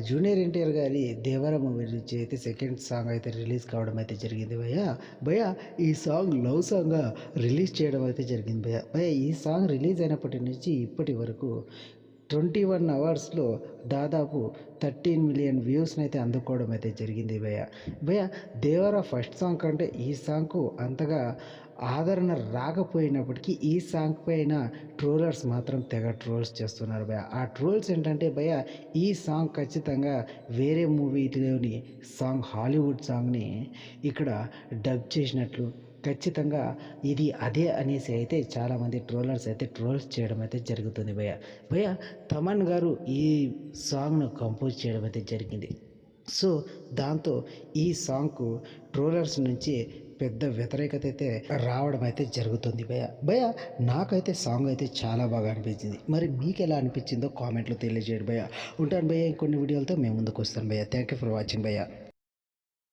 Junior NTR గారి 'దేవర' movie నుంచి అయితే సెకండ్ సాంగ్ అయితే రిలీజ్ కావడం అయితే జరిగింది భయ్య. భయ్య ఈ సాంగ్ లవ్ సాంగ్‌గా రిలీజ్ చేయడం అయితే జరిగింది భయ్య. భయ్య ఈ సాంగ్ రిలీజ్ అయినప్పటి నుంచి ఇప్పటి వరకు 21 అవర్స్‌లో దాదాపు 13,000,000 వ్యూస్‌నైతే అందుకోవడం అయితే జరిగింది భయ్య. భయ్య 'దేవర' ఫస్ట్ సాంగ్ కంటే ఈ సాంగ్‌కు అంతగా ఆదరణ రాకపోయినప్పటికీ ఈ సాంగ్ పైన ట్రోలర్స్ మాత్రం తెగ ట్రోల్స్ చేస్తున్నారు భయ్య. ఆ ట్రోల్స్ ఏంటంటే భయ్య ఈ సాంగ్ ఖచ్చితంగా వేరే మూవీలోని సాంగ్ హాలీవుడ్ సాంగ్‌ని ఇక్కడ డబ్ చేసినట్లు ఖచ్చితంగా ఇది అదే అనేసి అయితే చాలామంది ట్రోలర్స్ అయితే ట్రోల్స్ చేయడం అయితే జరుగుతుంది భయ్య. భయ్య తమన్ గారు ఈ సాంగ్‌ను కంపోజ్ చేయడం అయితే జరిగింది. సో దాంతో ఈ సాంగ్‌కు ట్రోలర్స్ నుంచి పెద్ద వ్యతిరేకత అయితే రావడం అయితే జరుగుతుంది భయ్య. భయ్య నాకైతే సాంగ్ అయితే చాలా బాగా అనిపించింది. మరి మీకు ఎలా అనిపించిందో కామెంట్‌లో తెలియజేయండి భయ్య. ఉంటాను భయ్య. ఇంకొన్ని వీడియోలతో మేము ముందుకు వస్తాను భయ్య. థ్యాంక్ యూ ఫర్ వాచింగ్ భయ్య.